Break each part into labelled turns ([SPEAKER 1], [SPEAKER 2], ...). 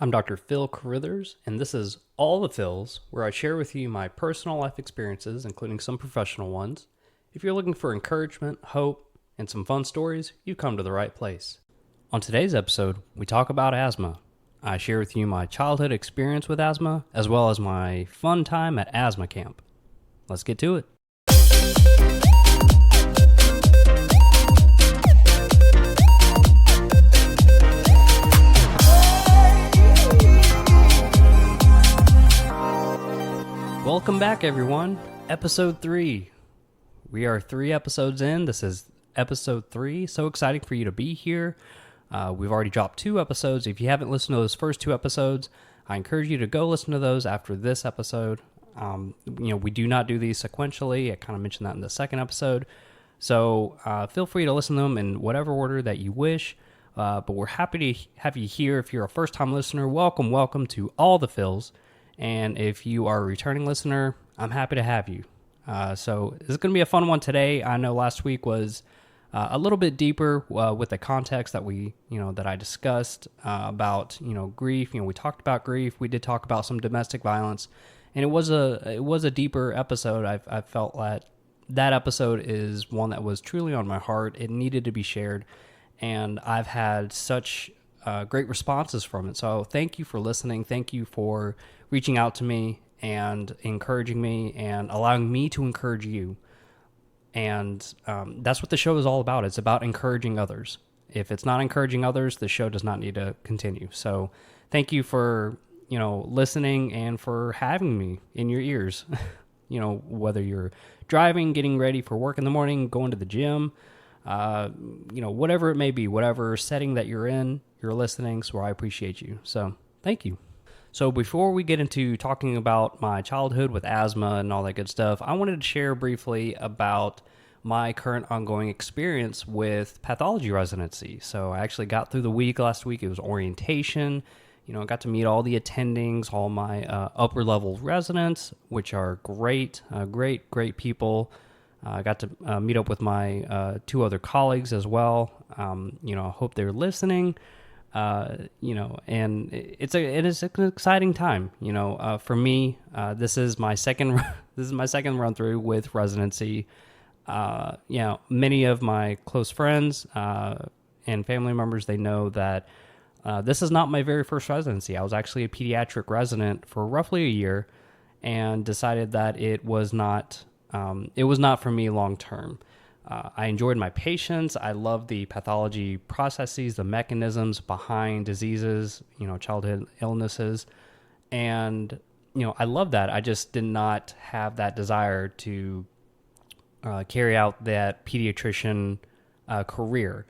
[SPEAKER 1] I'm Dr. Phil Carruthers, and this is All the Phils, where I share with you my personal life experiences, including some professional ones. If you're looking for encouragement, hope, and some fun stories, you've come to the right place. On today's episode, we talk about asthma. I share with you my childhood experience with asthma, as well as my fun time at asthma camp. Let's get to it. Welcome back, everyone. Episode 3. We are 3 episodes in. This is episode 3. So exciting for you to be here. We've already dropped 2 episodes. If you haven't listened to those first 2 episodes, I encourage you to go listen to those after this episode. We do not do these sequentially. I kind of mentioned that in the second episode. So feel free to listen to them in whatever order that you wish. But we're happy to have you here. If you're a first-time listener, welcome to All the Phils. And if you are a returning listener, I'm happy to have you. So this is going to be a fun one today. I know last week was a little bit deeper with the context that I discussed about grief. We talked about grief. We did talk about some domestic violence, and it was a deeper episode. I felt that episode is one that was truly on my heart. It needed to be shared, and I've had such great responses from it. So thank you for listening. Thank you for reaching out to me and encouraging me and allowing me to encourage you. And that's what the show is all about. It's about encouraging others. If it's not encouraging others, the show does not need to continue. So thank you for, listening and for having me in your ears. Whether you're driving, getting ready for work in the morning, going to the gym, whatever it may be, whatever setting that you're in, you're listening. So I appreciate you. So thank you. So before we get into talking about my childhood with asthma and all that good stuff, I wanted to share briefly about my current ongoing experience with pathology residency. So I actually got through the week last week. It was orientation. I got to meet all the attendings, all my upper level residents, which are great people. I got to meet up with my 2 other colleagues as well. I hope they're listening. And it is an exciting time. For me, this is my second run through with residency. Many of my close friends and family members, they know that this is not my very first residency. I was actually a pediatric resident for roughly a year, and decided that it was not for me long term. I enjoyed my patients. I love the pathology processes, the mechanisms behind diseases, childhood illnesses. And, I love that. I just did not have that desire to carry out that pediatrician career.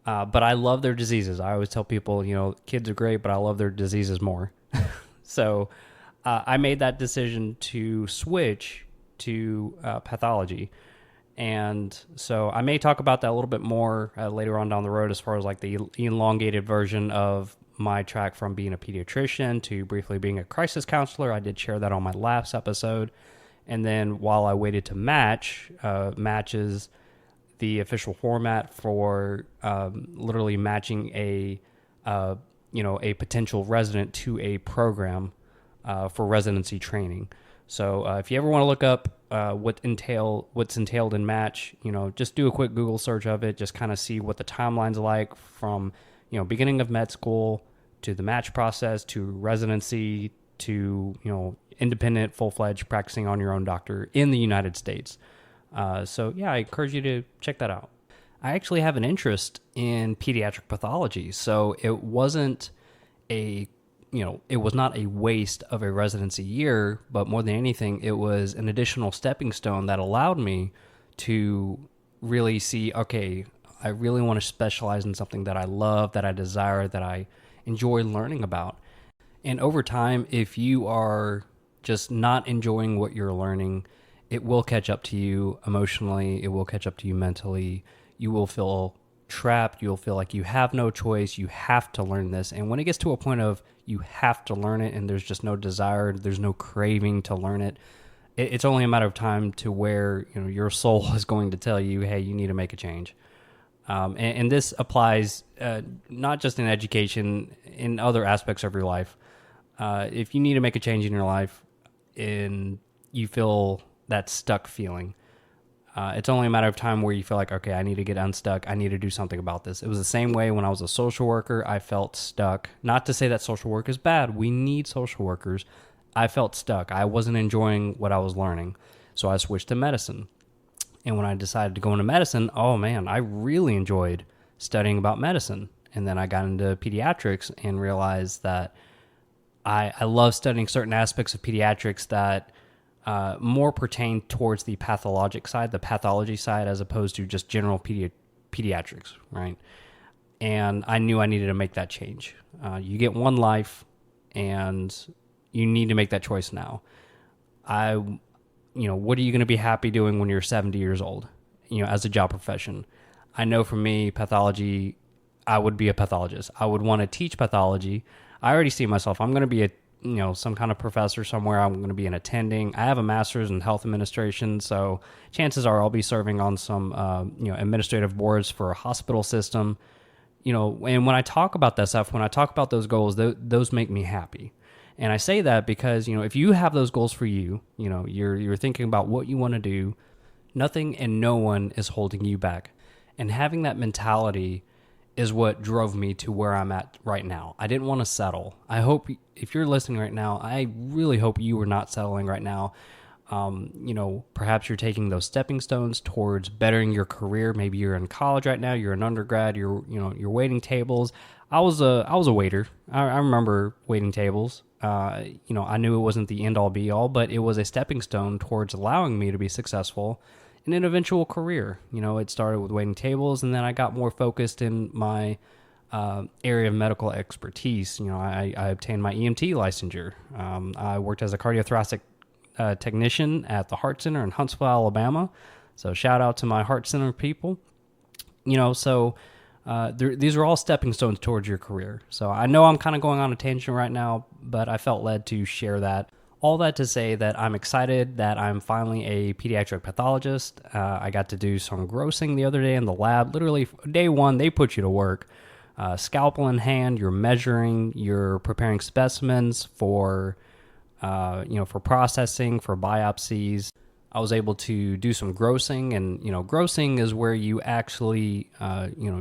[SPEAKER 1] But I love their diseases. I always tell people, kids are great, but I love their diseases more. So I made that decision to switch to pathology. And so I may talk about that a little bit more later on down the road, as far as like the elongated version of my track from being a pediatrician to briefly being a crisis counselor. I did share that on my last episode. And then while I waited to matches the official format for literally matching a potential resident to a program for residency training. So if you ever want to look up what's entailed in match, just do a quick Google search of it. Just kind of see what the timeline's like from, beginning of med school to the match process to residency to, independent, full-fledged practicing on your own doctor in the United States. I encourage you to check that out. I actually have an interest in pediatric pathology, so it wasn't it was not a waste of a residency year, but more than anything, it was an additional stepping stone that allowed me to really see, okay, I really want to specialize in something that I love, that I desire, that I enjoy learning about. And over time, if you are just not enjoying what you're learning, it will catch up to you emotionally. It will catch up to you mentally. You will feel trapped. You'll feel like you have no choice. You have to learn this. And when it gets to a point of you have to learn it and there's just no desire, there's no craving to learn it, it's only a matter of time to where your soul is going to tell you, hey, you need to make a change. And this applies not just in education in other aspects of your life. If you need to make a change in your life and you feel that stuck feeling, it's only a matter of time where you feel like, okay, I need to get unstuck. I need to do something about this. It was the same way when I was a social worker. I felt stuck. Not to say that social work is bad. We need social workers. I felt stuck. I wasn't enjoying what I was learning. So I switched to medicine. And when I decided to go into medicine, oh man, I really enjoyed studying about medicine. And then I got into pediatrics and realized that I love studying certain aspects of pediatrics that more pertain towards the pathologic side, the pathology side, as opposed to just general pediatrics, right? And I knew I needed to make that change. You get one life, and you need to make that choice now. What are you going to be happy doing when you're 70 years old, as a job profession? I know for me, pathology, I would be a pathologist. I would want to teach pathology. I already see myself. I'm going to be some kind of professor somewhere. I'm going to be an attending. I have a master's in health administration, so chances are I'll be serving on some, administrative boards for a hospital system. And when I talk about that stuff, when I talk about those goals, those make me happy. And I say that because, if you have those goals for you, you're thinking about what you want to do, nothing and no one is holding you back. And having that mentality is what drove me to where I'm at right now. I didn't want to settle. I hope if you're listening right now, I really hope you are not settling right now. Perhaps you're taking those stepping stones towards bettering your career. Maybe you're in college right now. You're an undergrad. You're waiting tables. I was a waiter. I remember waiting tables. I knew it wasn't the end all be all, but it was a stepping stone towards allowing me to be successful in an eventual career. It started with waiting tables, and then I got more focused in my area of medical expertise. I obtained my EMT licensure. I worked as a cardiothoracic technician at the Heart Center in Huntsville, Alabama. So shout out to my Heart Center people. These are all stepping stones towards your career. So I know I'm kind of going on a tangent right now, but I felt led to share that. All that to say that I'm excited that I'm finally a pediatric pathologist. I got to do some grossing the other day in the lab. Literally, day one, they put you to work. Scalpel in hand, you're measuring, you're preparing specimens for processing, for biopsies. I was able to do some grossing, and grossing is where you actually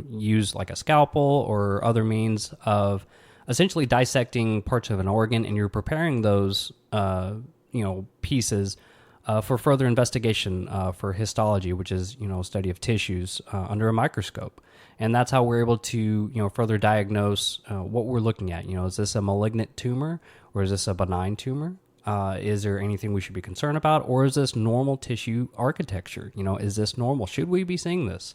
[SPEAKER 1] use like a scalpel or other means of essentially dissecting parts of an organ, and you're preparing those pieces for further investigation for histology, which is study of tissues under a microscope. And that's how we're able to further diagnose what we're looking at. Is this a malignant tumor, or is this a benign tumor? Is there anything we should be concerned about, or is this normal tissue architecture? Is this normal? Should we be seeing this?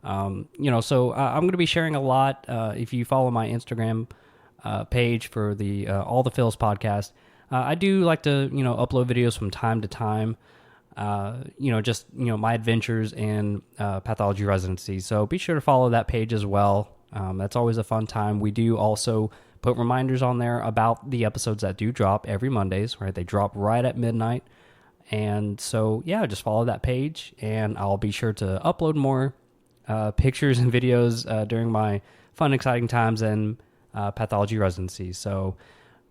[SPEAKER 1] So I'm going to be sharing a lot. If you follow my Instagram page for the All the Phils podcast, I do like to upload videos from time to time. My adventures in pathology residency. So be sure to follow that page as well. That's always a fun time. We do also put reminders on there about the episodes that do drop every Mondays, right? They drop right at midnight. And so, just follow that page, and I'll be sure to upload more pictures and videos during my fun, exciting times in pathology residency. So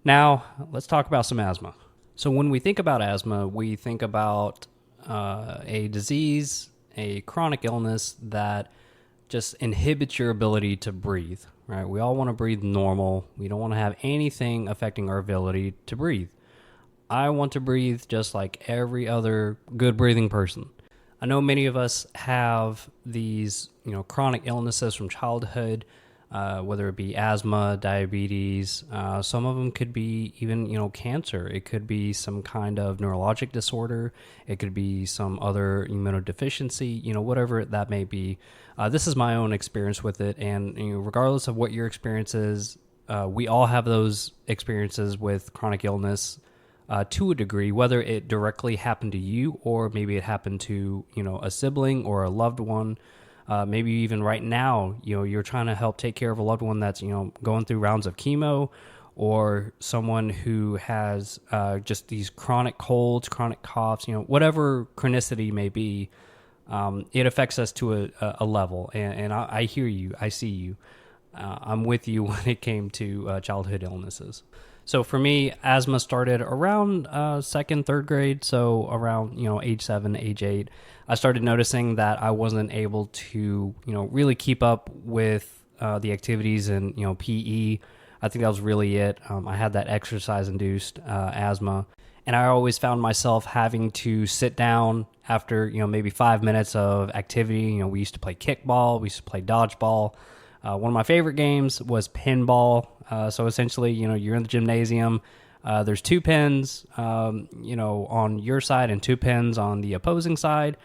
[SPEAKER 1] now let's talk about some asthma. So when we think about asthma, we think about a disease, a chronic illness that just inhibits your ability to breathe, right? We all want to breathe normal. We don't want to have anything affecting our ability to breathe. I want to breathe just like every other good breathing person. I know many of us have these, chronic illnesses from childhood, whether it be asthma, diabetes. Some of them could be even, cancer. It could be some kind of neurologic disorder. It could be some other immunodeficiency, whatever that may be. This is my own experience with it. And regardless of what your experience is, we all have those experiences with chronic illness to a degree, whether it directly happened to you or maybe it happened to, a sibling or a loved one. Maybe even right now, you're trying to help take care of a loved one that's, going through rounds of chemo, or someone who has just these chronic colds, chronic coughs, whatever chronicity may be. It affects us to a level. And I hear you. I see you. I'm with you when it came to childhood illnesses. So for me, asthma started around second, third grade. So around age 7, age 8, I started noticing that I wasn't able to really keep up with the activities and PE. I think that was really it. I had that exercise induced asthma, and I always found myself having to sit down after maybe 5 minutes of activity. We used to play kickball, we used to play dodgeball. One of my favorite games was pinball. So essentially, you're in the gymnasium. There's two pins, on your side and two pins on the opposing side.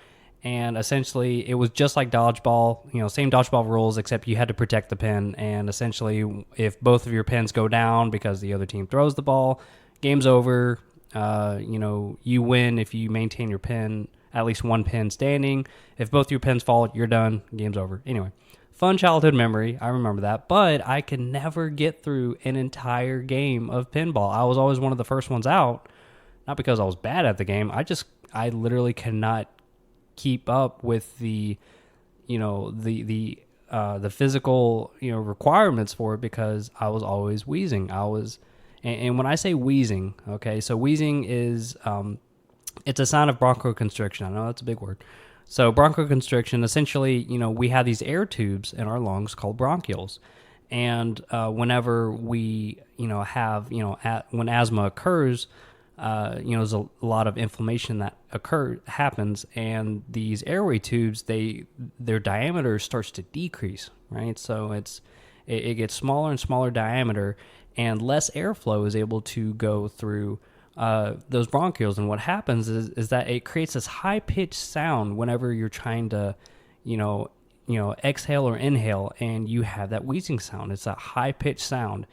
[SPEAKER 1] And essentially, it was just like dodgeball, same dodgeball rules, except you had to protect the pin. And essentially, if both of your pins go down because the other team throws the ball, game's over. You win if you maintain your pin, at least one pin standing. If both your pins fall, you're done. Game's over. Anyway, fun childhood memory. I remember that. But I could never get through an entire game of pinball. I was always one of the first ones out, not because I was bad at the game. I literally cannot keep up with the physical requirements for it because I was always wheezing. And when I say wheezing, okay, so wheezing is it's a sign of bronchoconstriction. I know that's a big word. So bronchoconstriction, essentially, we have these air tubes in our lungs called bronchioles, and whenever we when asthma occurs, there's a lot of inflammation that happens, and these airway tubes, their diameter starts to decrease, right? So it gets smaller and smaller diameter, and less airflow is able to go through those bronchioles. And what happens is that it creates this high pitched sound whenever you're trying to, exhale or inhale, and you have that wheezing sound. It's a high pitched sound.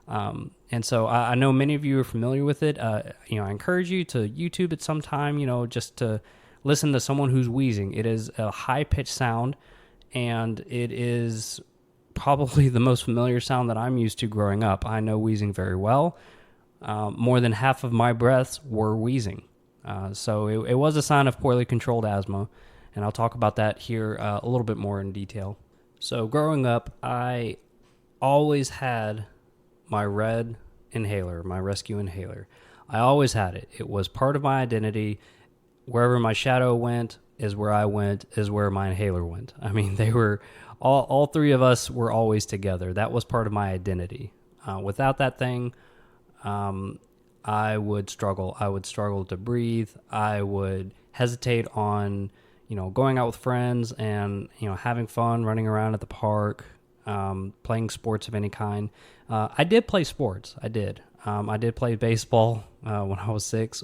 [SPEAKER 1] And so I know many of you are familiar with it. I encourage you to YouTube it sometime, just to listen to someone who's wheezing. It is a high-pitched sound, and it is probably the most familiar sound that I'm used to growing up. I know wheezing very well. More than half of my breaths were wheezing. So it was a sign of poorly controlled asthma, and I'll talk about that here a little bit more in detail. So growing up, I always had my red inhaler, my rescue inhaler. I always had it. It was part of my identity. Wherever my shadow went is where I went, is where my inhaler went. I mean, they were all three of us were always together. That was part of my identity. Without that thing, I would struggle. I would struggle to breathe. I would hesitate on, going out with friends and, having fun, running around at the park, playing sports of any kind. I did play sports. I did. I did play baseball when I was 6.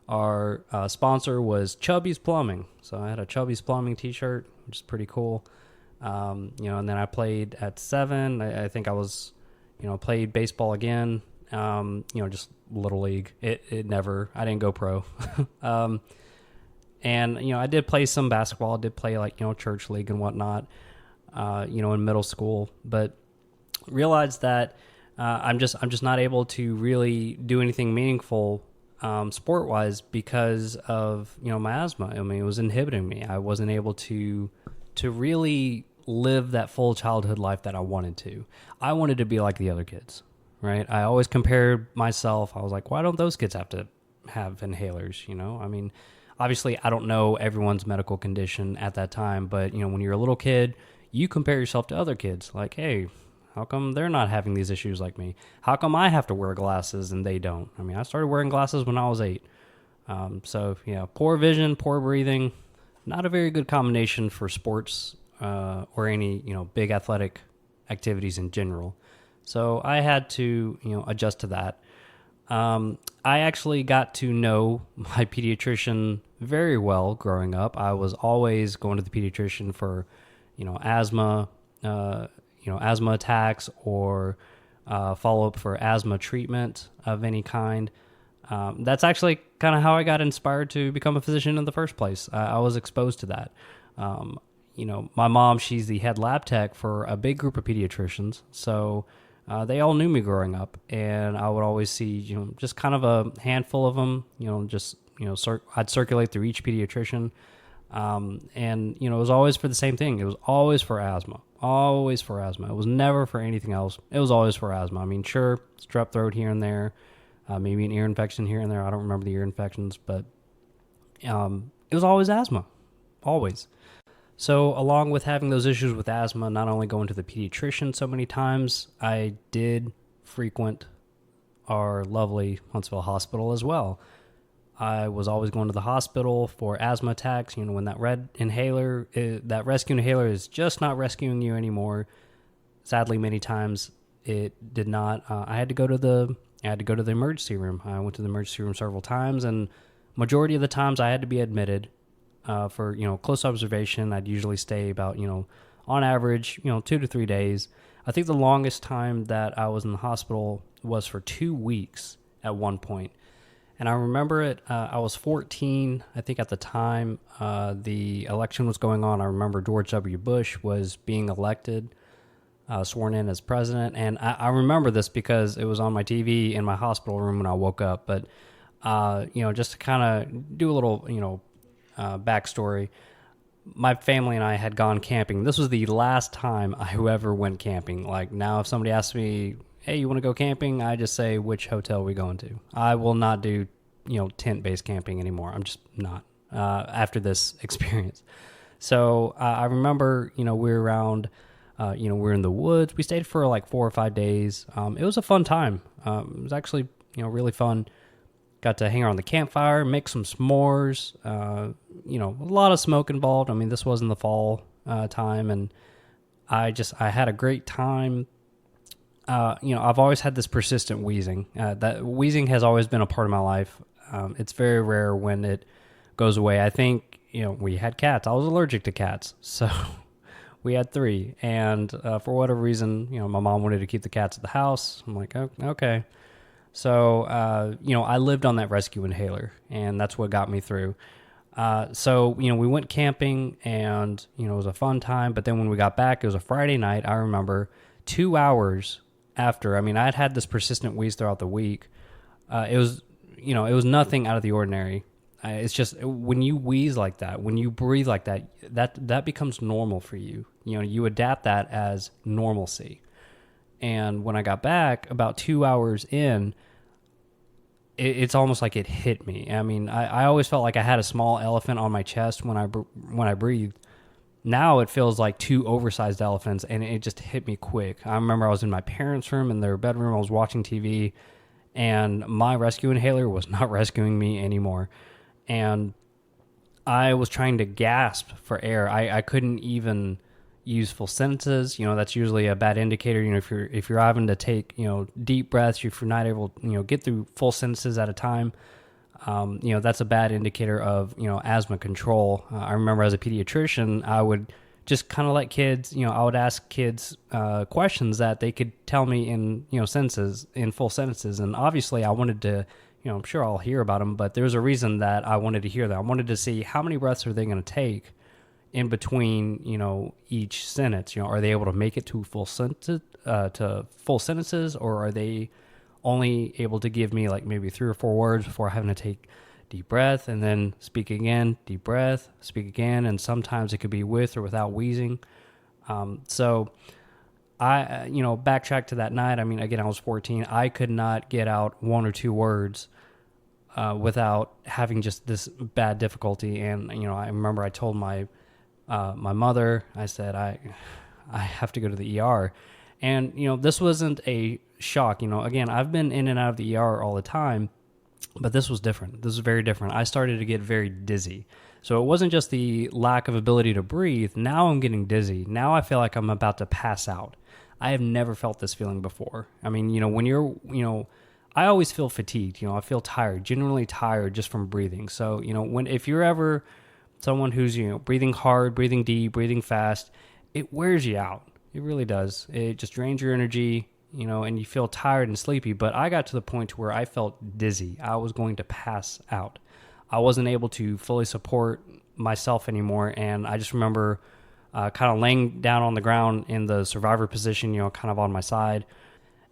[SPEAKER 1] Our sponsor was Chubby's Plumbing. So I had a Chubby's Plumbing t-shirt, which is pretty cool. And then I played at 7. I think I was, played baseball again. Just little league. I didn't go pro. And, I did play some basketball. I did play church league and whatnot, in middle school, but realized that, I'm just not able to really do anything meaningful, sport wise because of, my asthma. I mean, it was inhibiting me. I wasn't able to really live that full childhood life that I wanted to. I wanted to be like the other kids. Right. I always compared myself. I was like, why don't those kids have to have inhalers? I mean, obviously I don't know everyone's medical condition at that time, but when you're a little kid, you compare yourself to other kids. Like, hey, how come they're not having these issues like me? How come I have to wear glasses and they don't? I mean, I started wearing glasses when I was 8. So poor vision, poor breathing, not a very good combination for sports, or any, big athletic activities in general. So I had to, adjust to that. I actually got to know my pediatrician very well growing up. I was always going to the pediatrician for, asthma, asthma attacks or follow-up for asthma treatment of any kind. That's actually kind of how I got inspired to become a physician in the first place. I was exposed to that. My mom, she's the head lab tech for a big group of pediatricians. So they all knew me growing up, and I would always see, just kind of a handful of them, I'd circulate through each pediatrician. And, it was always for the same thing. It was always for asthma. Always for asthma. It was never for anything else. It was always for asthma. I mean, sure, strep throat here and there, maybe an ear infection here and there. I don't remember the ear infections, but it was always asthma. Always. So along with having those issues with asthma, not only going to the pediatrician so many times, I did frequent our lovely Huntsville hospital as well. I was always going to the hospital for asthma attacks. When that that rescue inhaler is just not rescuing you anymore. Sadly, many times it did not. I had to go to the emergency room. I went to the emergency room several times, and majority of the times I had to be admitted for close observation. I'd usually stay about on average 2 to 3 days. I think the longest time that I was in the hospital was for 2 weeks at one point. And I remember it, I was 14, I think at the time the election was going on. I remember George W. Bush was being elected, sworn in as president. And I remember this because it was on my TV in my hospital room when I woke up. But, just to kind of do a little, backstory, my family and I had gone camping. This was the last time I ever went camping. Like now, if somebody asks me, hey, you want to go camping? I just say, which hotel are we going to? I will not do, tent-based camping anymore. I'm just not after this experience. So I remember, we were around, we were in the woods. We stayed for like 4 or 5 days. It was a fun time. It was actually, really fun. Got to hang around the campfire, make some s'mores, a lot of smoke involved. I mean, this was in the fall time, and I had a great time. I've always had this persistent wheezing. That wheezing has always been a part of my life. It's very rare when it goes away. I think, we had cats. I was allergic to cats, so we had 3. And for whatever reason, my mom wanted to keep the cats at the house. I'm like, oh, okay. So, I lived on that rescue inhaler, and that's what got me through. So, we went camping, and, it was a fun time. But then when we got back, it was a Friday night. I remember 2 hours after, I'd had this persistent wheeze throughout the week. It was nothing out of the ordinary. It's just when you wheeze like that, when you breathe like that, that becomes normal for you. You adapt that as normalcy. And when I got back, about 2 hours in, it's almost like it hit me. I always felt like I had a small elephant on my chest when I breathed. Now it feels like 2 oversized elephants, and it just hit me quick. I remember I was in my parents' room, in their bedroom. I was watching TV, and my rescue inhaler was not rescuing me anymore. And I was trying to gasp for air. I couldn't even use full sentences. That's usually a bad indicator. If you're having to take, deep breaths, if you're not able to, get through full sentences at a time, that's a bad indicator of, asthma control. I remember as a pediatrician, I would just kind of let kids, I would ask kids questions that they could tell me in, sentences, in full sentences. And obviously I wanted to, I'm sure I'll hear about them, but there's a reason that I wanted to hear that. I wanted to see how many breaths are they going to take in between, each sentence. Are they able to make it to full sentences, or are they only able to give me like maybe 3 or 4 words before having to take deep breath and then speak again, deep breath, speak again, and sometimes it could be with or without wheezing. So I, backtrack to that night. Again, I was 14. I could not get out 1 or 2 words without having just this bad difficulty. And, I remember I told my mother, I said, I have to go to the ER. And, this wasn't a shock. Again, I've been in and out of the ER all the time, but this was different. This was very different. I started to get very dizzy. So it wasn't just the lack of ability to breathe. Now I'm getting dizzy. Now I feel like I'm about to pass out. I have never felt this feeling before. When you're, I always feel fatigued. I feel tired, genuinely tired just from breathing. So, if you're ever someone who's, breathing hard, breathing deep, breathing fast, it wears you out. It really does. It just drains your energy, and you feel tired and sleepy. But I got to the point where I felt dizzy. I was going to pass out. I wasn't able to fully support myself anymore. And I just remember kind of laying down on the ground in the survivor position, kind of on my side.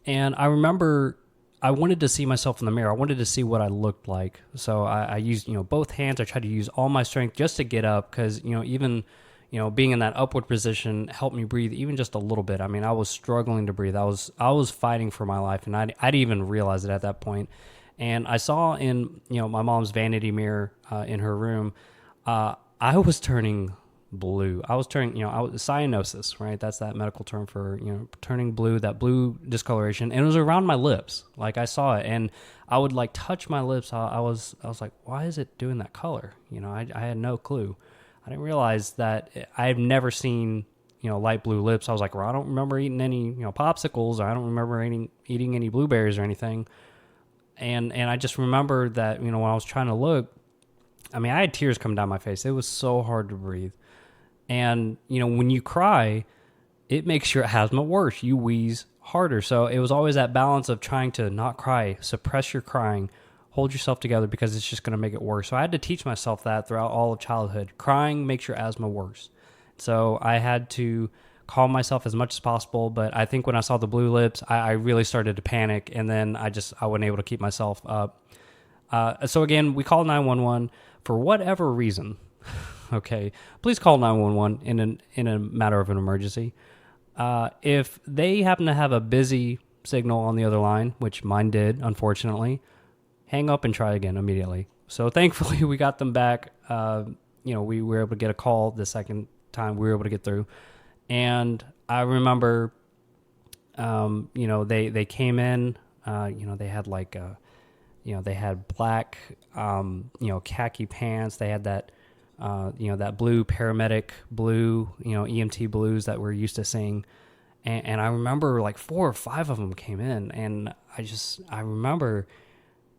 [SPEAKER 1] And I remember I wanted to see myself in the mirror. I wanted to see what I looked like. So I used, both hands. I tried to use all my strength just to get up because, even, being in that upward position helped me breathe even just a little bit. I mean, I was struggling to breathe. I was fighting for my life, and I didn't even realize it at that point. And I saw in, my mom's vanity mirror in her room, I was turning blue. I was turning, cyanosis, right? That's that medical term for, turning blue, that blue discoloration. And it was around my lips. Like I saw it and I would like touch my lips. I was like, why is it doing that color? I had no clue. I didn't realize that I've never seen, light blue lips. I was like, well, I don't remember eating any, popsicles. Or I don't remember eating any blueberries or anything. And I just remember that, when I was trying to look, I mean, I had tears coming down my face. It was so hard to breathe. And, when you cry, it makes your asthma worse. You wheeze harder. So it was always that balance of trying to not cry, suppress your crying, hold yourself together because it's just going to make it worse. So I had to teach myself that throughout all of childhood. Crying makes your asthma worse. So I had to calm myself as much as possible. But I think when I saw the blue lips, I really started to panic. And then I wasn't able to keep myself up. So again, we called 911 for whatever reason. Okay, please call 911 in a matter of an emergency. If they happen to have a busy signal on the other line, which mine did, unfortunately, hang up and try again immediately. So thankfully, we got them back. We were able to get a call the second time we were able to get through. And I remember, they came in, they had like, they had black, khaki pants. They had that, that blue paramedic blue, EMT blues that we're used to seeing. And I remember like 4 or 5 of them came in, and I remember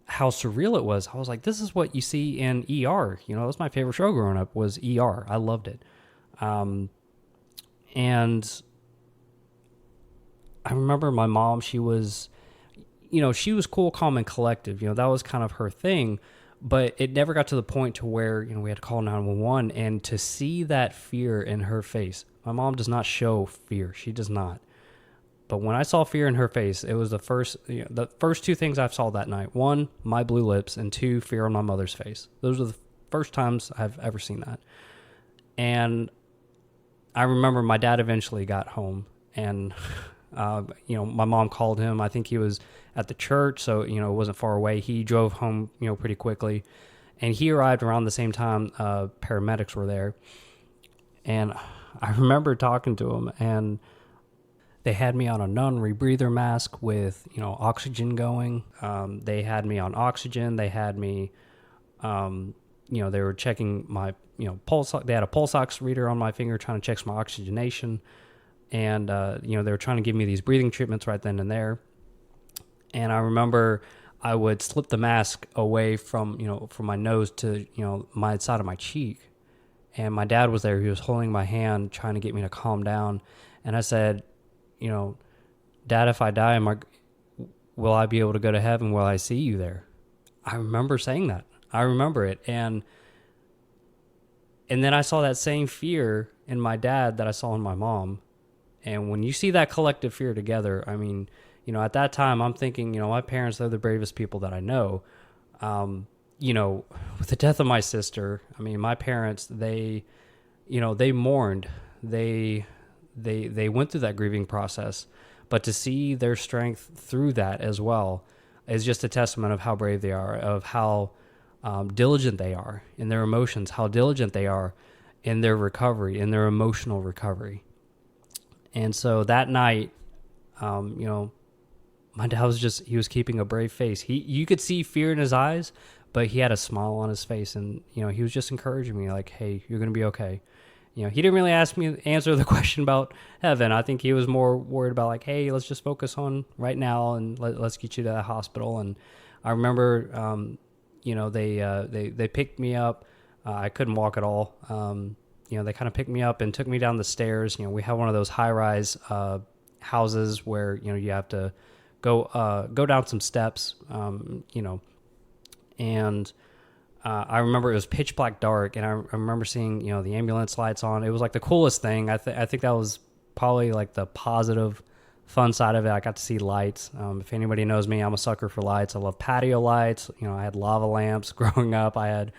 [SPEAKER 1] how surreal it was. I was like, this is what you see in ER. That was my favorite show growing up, was ER. I loved it. And I remember my mom, she was cool, calm, and collective. That was kind of her thing. But it never got to the point to where, we had to call 911, and to see that fear in her face. My mom does not show fear. She does not. But when I saw fear in her face, it was the first 2 things I saw that night. 1, my blue lips, and 2, fear on my mother's face. Those were the first times I've ever seen that. And I remember my dad eventually got home, and my mom called him. I think he was at the church, so, it wasn't far away. He drove home, pretty quickly. And he arrived around the same time paramedics were there. And I remember talking to him, and they had me on a non-rebreather mask with, oxygen going. They had me on oxygen. They had me, they were checking my, pulse. They had a pulse ox reader on my finger trying to check my oxygenation. And, they were trying to give me these breathing treatments right then and there. And I remember I would slip the mask away from my nose to, my side of my cheek. And my dad was there. He was holding my hand, trying to get me to calm down. And I said, Dad, if I die, will I be able to go to heaven? Will I see you there? I remember saying that. I remember it. And then I saw that same fear in my dad that I saw in my mom. And when you see that collective fear together, I mean, at that time, I'm thinking, my parents, they're the bravest people that I know. With the death of my sister, I mean, my parents, they mourned. They went through that grieving process. But to see their strength through that as well is just a testament of how brave they are, of how diligent they are in their emotions, how diligent they are in their recovery, in their emotional recovery. And so that night, my dad he was keeping a brave face. You could see fear in his eyes, but he had a smile on his face, and, he was just encouraging me like, hey, you're going to be okay. He didn't really answer the question about heaven. I think he was more worried about like, hey, let's just focus on right now and let's get you to the hospital. And I remember, they picked me up. I couldn't walk at all. They kind of picked me up and took me down the stairs. We have one of those high-rise houses where, you have to go down some steps, and I remember it was pitch black dark, and I remember seeing, the ambulance lights on. It was like the coolest thing. I think that was probably like the positive fun side of it. I got to see lights. If anybody knows me, I'm a sucker for lights. I love patio lights. I had lava lamps growing up. I had,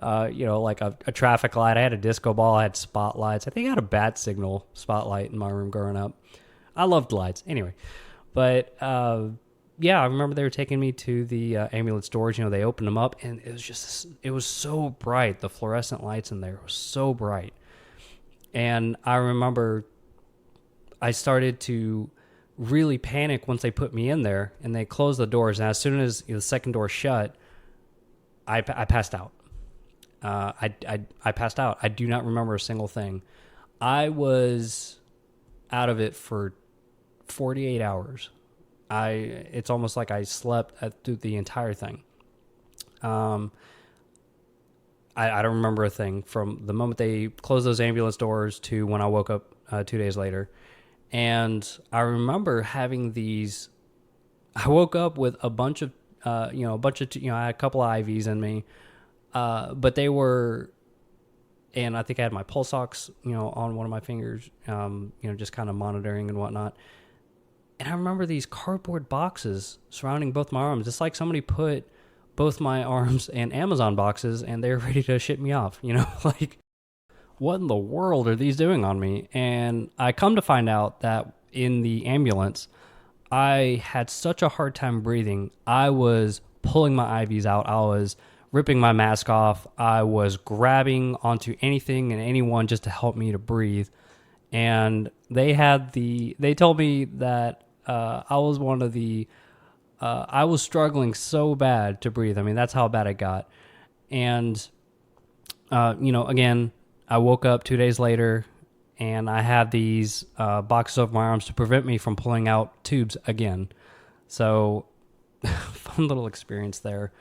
[SPEAKER 1] like a traffic light. I had a disco ball. I had spotlights. I think I had a bat signal spotlight in my room growing up. I loved lights. Anyway, but yeah, I remember they were taking me to the ambulance doors. They opened them up, and it was so bright. The fluorescent lights in there were so bright. And I remember I started to really panic once they put me in there, and they closed the doors. And as soon as the second door shut, I passed out. I passed out. I do not remember a single thing. I was out of it for 48 hours. It's almost like I slept through the entire thing. I don't remember a thing from the moment they closed those ambulance doors to when I woke up 2 days later. And I remember having these. I woke up with a bunch of, I had a couple of IVs in me, but they were, and I think I had my pulse ox, on one of my fingers, just kind of monitoring and whatnot. And I remember these cardboard boxes surrounding both my arms. It's like somebody put both my arms in Amazon boxes and they're ready to ship me off, like, what in the world are these doing on me? And I come to find out that in the ambulance, I had such a hard time breathing. I was pulling my IVs out. I was ripping my mask off. I was grabbing onto anything and anyone just to help me to breathe. And they told me that I was one of the, I was struggling so bad to breathe. I mean, that's how bad it got. And, again, I woke up 2 days later and I had these boxes over my arms to prevent me from pulling out tubes again. So fun little experience there.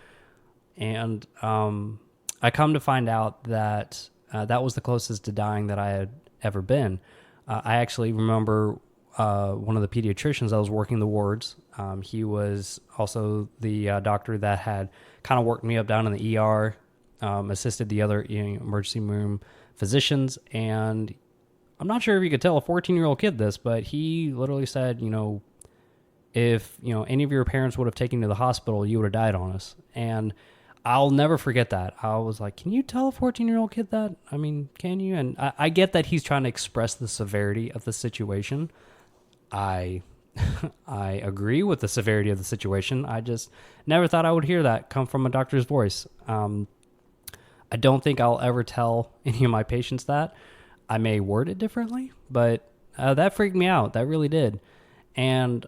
[SPEAKER 1] And I come to find out that that was the closest to dying that I had ever been. I actually remember one of the pediatricians that was working the wards. He was also the doctor that had kind of worked me up down in the ER, assisted the other emergency room physicians. And I'm not sure if you could tell a 14-year-old kid this, but he literally said, if, any of your parents would have taken you to the hospital, you would have died on us. And I'll never forget that. I was like, can you tell a 14-year-old kid that? I mean, can you? And I get that he's trying to express the severity of the situation. I agree with the severity of the situation. I just never thought I would hear that come from a doctor's voice. I don't think I'll ever tell any of my patients that. I may word it differently, but that freaked me out. That really did. And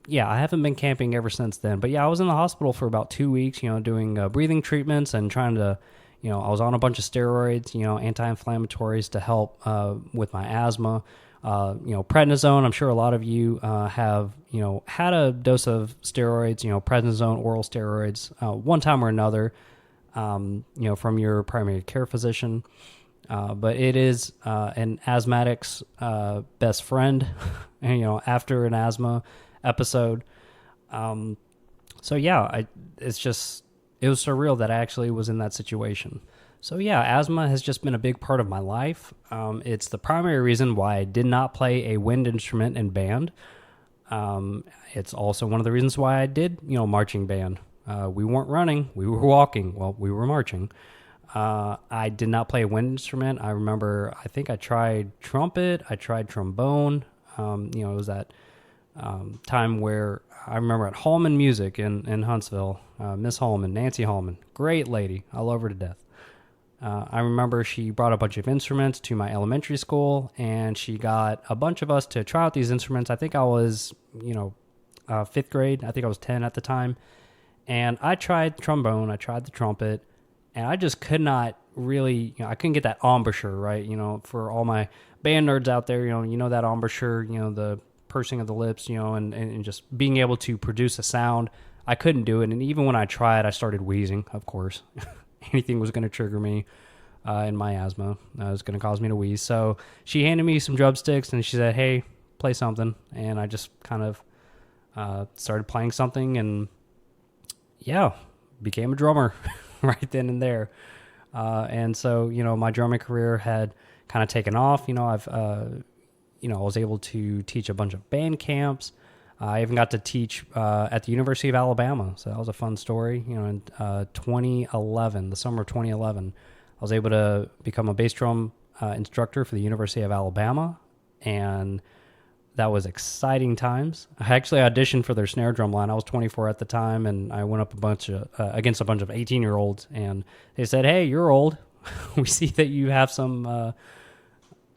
[SPEAKER 1] yeah, I haven't been camping ever since then. But yeah, I was in the hospital for about 2 weeks, doing breathing treatments and trying to, I was on a bunch of steroids, anti-inflammatories to help with my asthma. Prednisone, I'm sure a lot of you have, had a dose of steroids, prednisone, oral steroids, one time or another, from your primary care physician. But it is an asthmatic's best friend, after an asthma episode. So yeah, it was surreal that I actually was in that situation. So yeah, asthma has just been a big part of my life. It's the primary reason why I did not play a wind instrument in band. It's also one of the reasons why I did, marching band. We weren't running, we were walking. Well, we were marching. I did not play a wind instrument. I remember, I think I tried trumpet, I tried trombone. It was that time where I remember at Hallman Music in Huntsville, Miss Hallman, Nancy Hallman, great lady. I love her to death. I remember she brought a bunch of instruments to my elementary school, and she got a bunch of us to try out these instruments. I think I was, fifth grade. I think I was 10 at the time. And I tried trombone, I tried the trumpet, and I just could not really, I couldn't get that embouchure, right? For all my band nerds out there, that embouchure, the pursing of the lips, and just being able to produce a sound. I couldn't do it. And even when I tried, I started wheezing, of course. Anything was going to trigger me in my asthma. It was going to cause me to wheeze. So she handed me some drumsticks and she said, hey, play something. And I just kind of started playing something and, yeah, became a drummer right then and there. And so, my drumming career had kind of taken off. I've, I was able to teach a bunch of band camps. I even got to teach at the University of Alabama, so that was a fun story. In 2011, the summer of 2011, I was able to become a bass drum instructor for the University of Alabama, and that was exciting times. I actually auditioned for their snare drum line. I was 24 at the time, and I went up against a bunch of 18-year-olds, and they said, "Hey, you're old. We see that you have some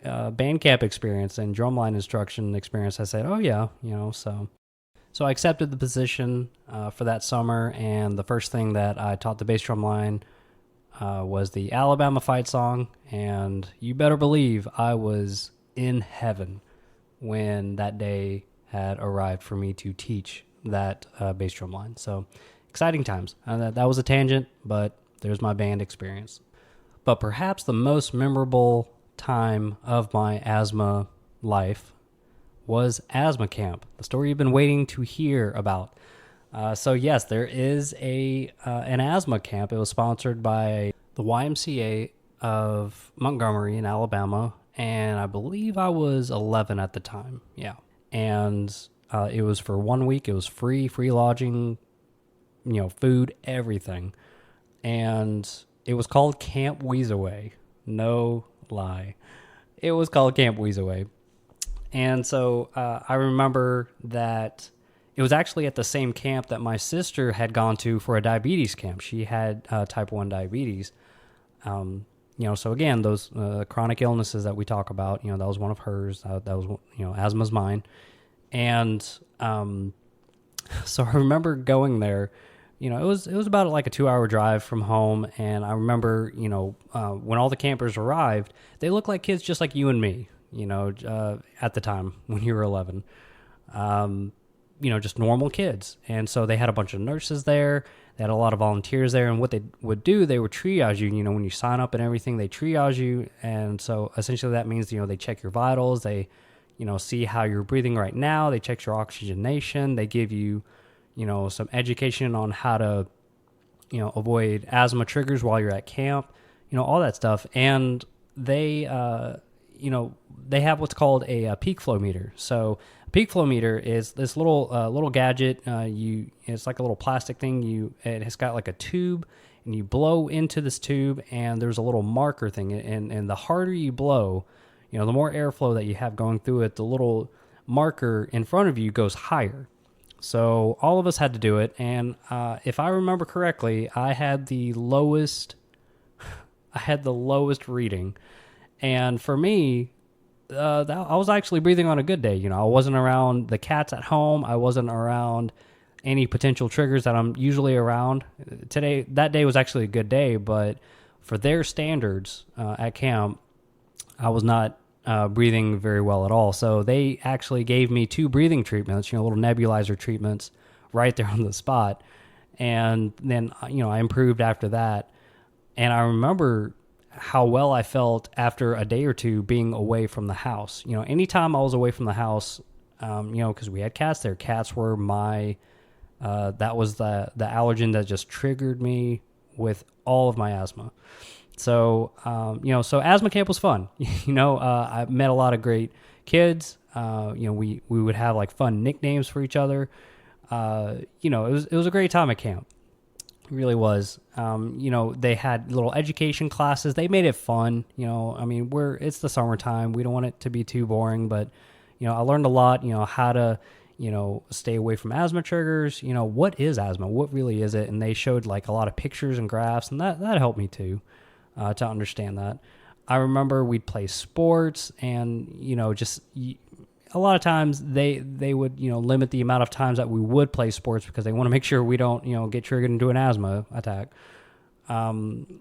[SPEAKER 1] band camp experience and drumline instruction experience." I said, "Oh yeah," So I accepted the position for that summer, and the first thing that I taught the bass drum line was the Alabama fight song, and you better believe I was in heaven when that day had arrived for me to teach that bass drum line. So exciting times. That was a tangent, but there's my band experience. But perhaps the most memorable time of my asthma life was asthma camp, the story you've been waiting to hear about. So yes, there is an asthma camp. It was sponsored by the YMCA of Montgomery in Alabama, and I believe I was 11 at the time. Yeah, and it was for 1 week. It was free lodging, food, everything, and it was called Camp Wheeze-Away. No lie, it was called Camp Wheeze-Away. And so I remember that it was actually at the same camp that my sister had gone to for a diabetes camp. She had type 1 diabetes. So again, those chronic illnesses that we talk about, that was one of hers. That was, asthma's mine. And so I remember going there. It was about like a 2-hour drive from home. And I remember, when all the campers arrived, they looked like kids just like you and me. At the time when you were 11, just normal kids. And so they had a bunch of nurses there. They had a lot of volunteers there. And what they would do, they would triage you, when you sign up and everything, they triage you. And so essentially that means, they check your vitals. They, see how you're breathing right now. They check your oxygenation. They give you, some education on how to, avoid asthma triggers while you're at camp, all that stuff. And they have what's called a peak flow meter. So a peak flow meter is this little gadget. It's like a little plastic thing. It has got like a tube, and you blow into this tube, and there's a little marker thing. And the harder you blow, the more airflow that you have going through it, the little marker in front of you goes higher. So all of us had to do it. And if I remember correctly, I had the lowest reading. And for me, I was actually breathing on a good day. I wasn't around the cats at home. I wasn't around any potential triggers that I'm usually around. That day was actually a good day, but for their standards at camp, I was not breathing very well at all. So they actually gave me 2 breathing treatments, little nebulizer treatments right there on the spot. And then, I improved after that. And I remember how well I felt after a day or two being away from the house. Anytime I was away from the house, because we had cats there. Cats were that was the allergen that just triggered me with all of my asthma. So, so asthma camp was fun. I met a lot of great kids. We would have like fun nicknames for each other. It was a great time at camp. It really was. They had little education classes. They made it fun. It's the summertime. We don't want it to be too boring, but, I learned a lot, how to, stay away from asthma triggers. What is asthma? What really is it? And they showed like a lot of pictures and graphs, and that helped me too, to understand that. I remember we'd play sports, and, a lot of times they would, limit the amount of times that we would play sports because they want to make sure we don't, get triggered into an asthma attack. From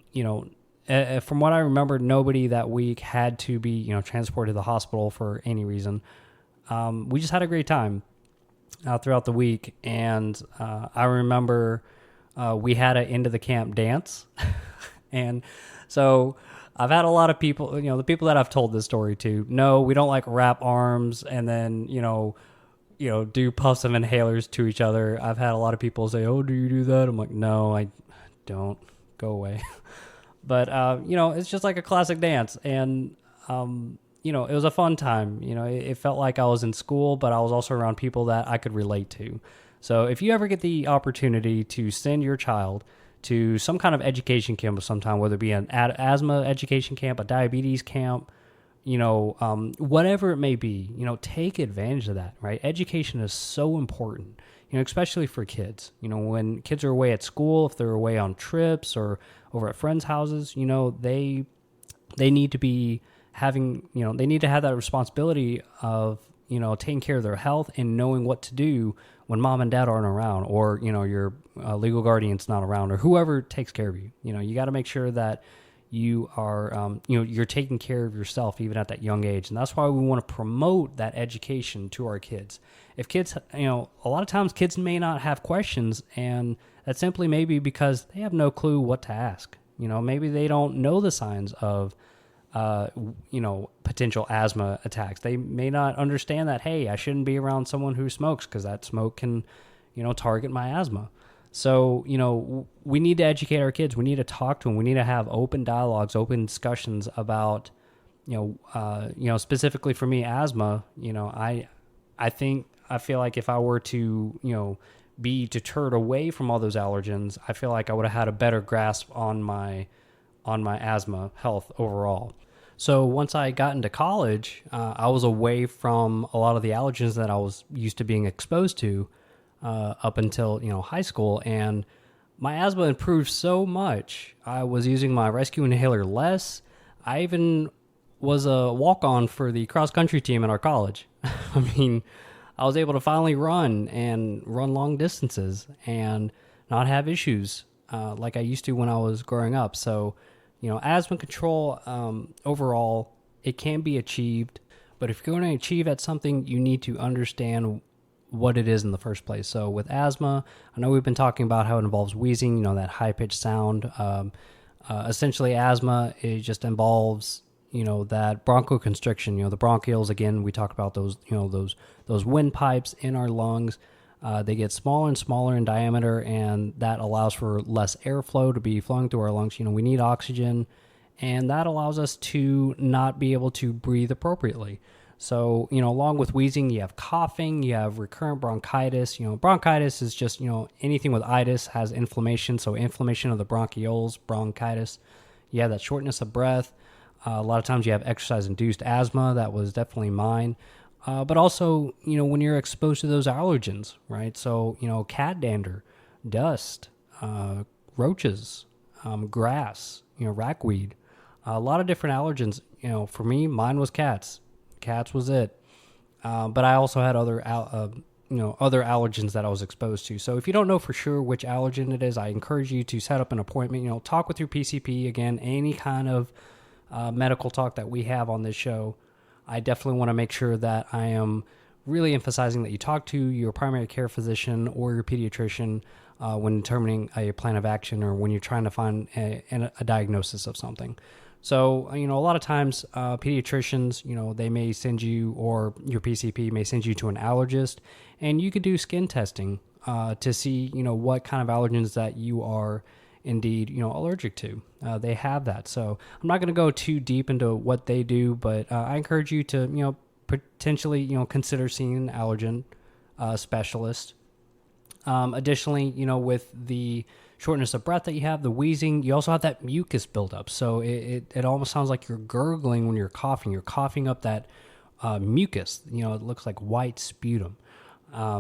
[SPEAKER 1] what I remember, nobody that week had to be, transported to the hospital for any reason. We just had a great time throughout the week. And I remember we had an end of the camp dance. And so I've had a lot of people, the people that I've told this story to, no, we don't like wrap arms and then, do puffs of inhalers to each other. I've had a lot of people say, "Oh, do you do that?" I'm like, "No, I don't. Go away." But, it's just like a classic dance. And, it was a fun time. It felt like I was in school, but I was also around people that I could relate to. So if you ever get the opportunity to send your child to some kind of education camp of some time, whether it be an asthma education camp, a diabetes camp, whatever it may be, take advantage of that, right? Education is so important, especially for kids. When kids are away at school, if they're away on trips or over at friends' houses, they need to be having, they need to have that responsibility of, taking care of their health and knowing what to do when mom and dad aren't around, or, your legal guardian's not around, or whoever takes care of you. You got to make sure that you are, you're taking care of yourself even at that young age. And that's why we want to promote that education to our kids. If kids, a lot of times kids may not have questions, and that simply may be because they have no clue what to ask. Maybe they don't know the signs of, potential asthma attacks. They may not understand that, hey, I shouldn't be around someone who smokes because that smoke can, target my asthma. So, we need to educate our kids. We need to talk to them. We need to have open dialogues, open discussions about, specifically for me, asthma. I feel like if I were to, be deterred away from all those allergens, I feel like I would have had a better grasp on my asthma health overall. So once I got into college, I was away from a lot of the allergens that I was used to being exposed to up until high school, and my asthma improved so much. I was using my rescue inhaler less. I even was a walk-on for the cross-country team at our college. I mean, I was able to finally run long distances and not have issues like I used to when I was growing up. So, asthma control, overall, it can be achieved. But if you're going to achieve at something, you need to understand what it is in the first place. So with asthma, I know we've been talking about how it involves wheezing, that high-pitched sound. Essentially, asthma, it just involves that bronchoconstriction, the bronchioles. Again, we talk about those, those windpipes in our lungs. They get smaller and smaller in diameter, and that allows for less airflow to be flowing through our lungs. We need oxygen, and that allows us to not be able to breathe appropriately. So, along with wheezing, you have coughing, you have recurrent bronchitis. Bronchitis is just, anything with itis has inflammation. So inflammation of the bronchioles, bronchitis. You have that shortness of breath. A lot of times you have exercise-induced asthma. That was definitely mine. But also, when you're exposed to those allergens, right? So, cat dander, dust, roaches, grass, ragweed, a lot of different allergens. For me, mine was cats. Cats was it. But I also had other allergens that I was exposed to. So if you don't know for sure which allergen it is, I encourage you to set up an appointment. Talk with your PCP. Again, any kind of medical talk that we have on this show, I definitely want to make sure that I am really emphasizing that you talk to your primary care physician or your pediatrician when determining a plan of action, or when you're trying to find a diagnosis of something. So, a lot of times pediatricians, they may send you, or your PCP may send you to an allergist, and you could do skin testing to see, what kind of allergens that you are indeed, allergic to. They have that. So I'm not going to go too deep into what they do, but I encourage you to, potentially, consider seeing an allergen specialist. Additionally, with the shortness of breath that you have, the wheezing, you also have that mucus buildup. So it almost sounds like you're gurgling when you're coughing. You're coughing up that mucus. It looks like white sputum.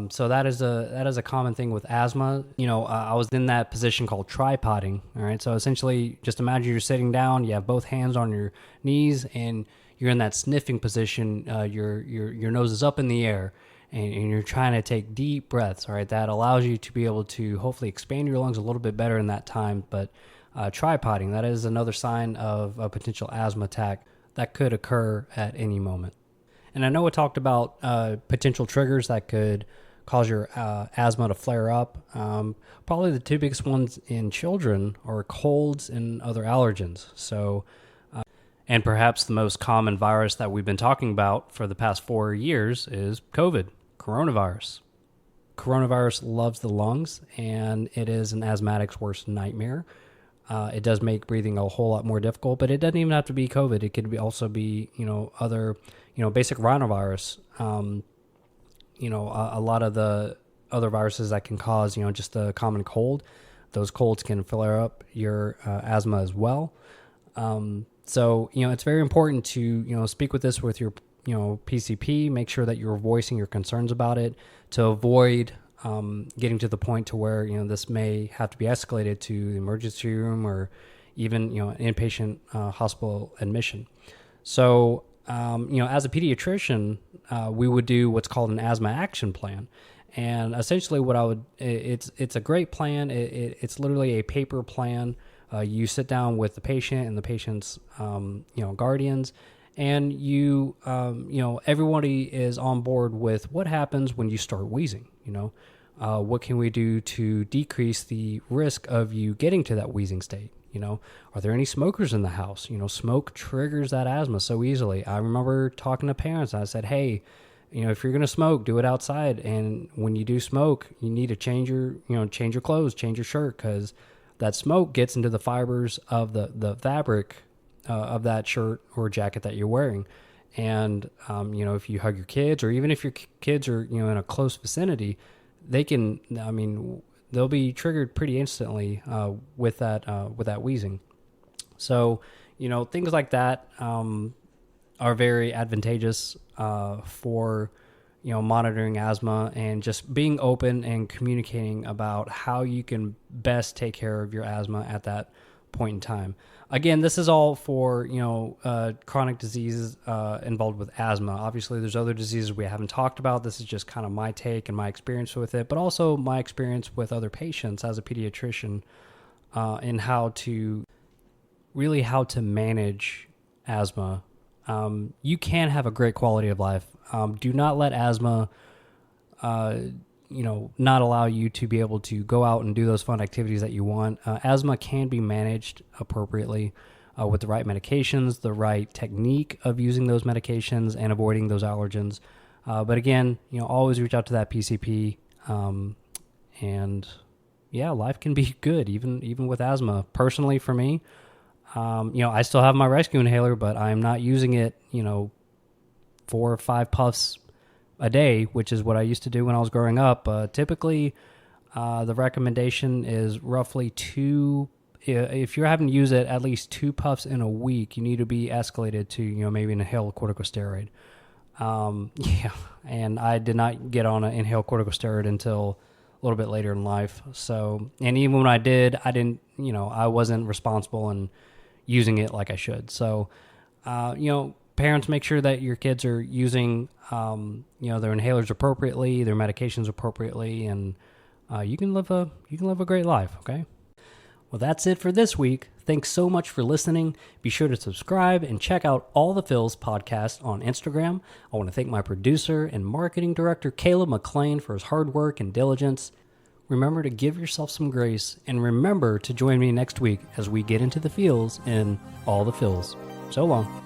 [SPEAKER 1] So that is a common thing with asthma. I was in that position called tripoding. All right. So essentially, just imagine you're sitting down, you have both hands on your knees, and you're in that sniffing position. Your nose is up in the air, and you're trying to take deep breaths. All right. That allows you to be able to hopefully expand your lungs a little bit better in that time. But tripoding, that is another sign of a potential asthma attack that could occur at any moment. And I know we talked about potential triggers that could cause your asthma to flare up. Probably the two biggest ones in children are colds and other allergens. So, and perhaps the most common virus that we've been talking about for the past 4 years is COVID, coronavirus. Coronavirus loves the lungs, and it is an asthmatic's worst nightmare. it does make breathing a whole lot more difficult, but it doesn't even have to be COVID. It could also be, other, basic rhinovirus. A lot of the other viruses that can cause, just a common cold. Those colds can flare up your asthma as well. So, it's very important to, speak with this with your, PCP, make sure that you're voicing your concerns about it to avoid getting to the point to where, this may have to be escalated to the emergency room or even, an inpatient hospital admission. So, as a pediatrician, we would do what's called an asthma action plan. And essentially it's a great plan. It's literally a paper plan. You sit down with the patient and the patient's, guardians, and everybody is on board with what happens when you start wheezing. What can we do to decrease the risk of you getting to that wheezing state? Are there any smokers in the house? Smoke triggers that asthma so easily. I remember talking to parents, and I said, hey, if you're going to smoke, do it outside. And when you do smoke, you need to change your clothes, change your shirt, because that smoke gets into the fibers of the fabric of that shirt or jacket that you're wearing. And, if you hug your kids, or even if your kids are, in a close vicinity, they'll be triggered pretty instantly with that wheezing. So, things like that are very advantageous for, monitoring asthma and just being open and communicating about how you can best take care of your asthma at that point in time. Again, this is all for, chronic diseases involved with asthma. Obviously, there's other diseases we haven't talked about. This is just kind of my take and my experience with it, but also my experience with other patients as a pediatrician in how to manage asthma. You can have a great quality of life. Do not let asthma, not allow you to be able to go out and do those fun activities that you want. Asthma can be managed appropriately with the right medications, the right technique of using those medications, and avoiding those allergens. But again, always reach out to that PCP. And yeah, life can be good even with asthma. Personally, for me, I still have my rescue inhaler, but I'm not using it, 4 or 5 puffs a day, which is what I used to do when I was growing up. Typically, the recommendation is roughly 2. If you're having to use it, at least 2 puffs in a week, you need to be escalated to, maybe an inhaled corticosteroid. And I did not get on an inhaled corticosteroid until a little bit later in life. So, and even when I did, I didn't, I wasn't responsible in using it like I should. So, parents, make sure that your kids are using, their inhalers appropriately, their medications appropriately, and you can live a great life. Okay. Well, that's it for this week. Thanks so much for listening. Be sure to subscribe and check out All the Phils podcast on Instagram. I want to thank my producer and marketing director, Caleb McLean, for his hard work and diligence. Remember to give yourself some grace, and remember to join me next week as we get into the feels in All the Phils. So long.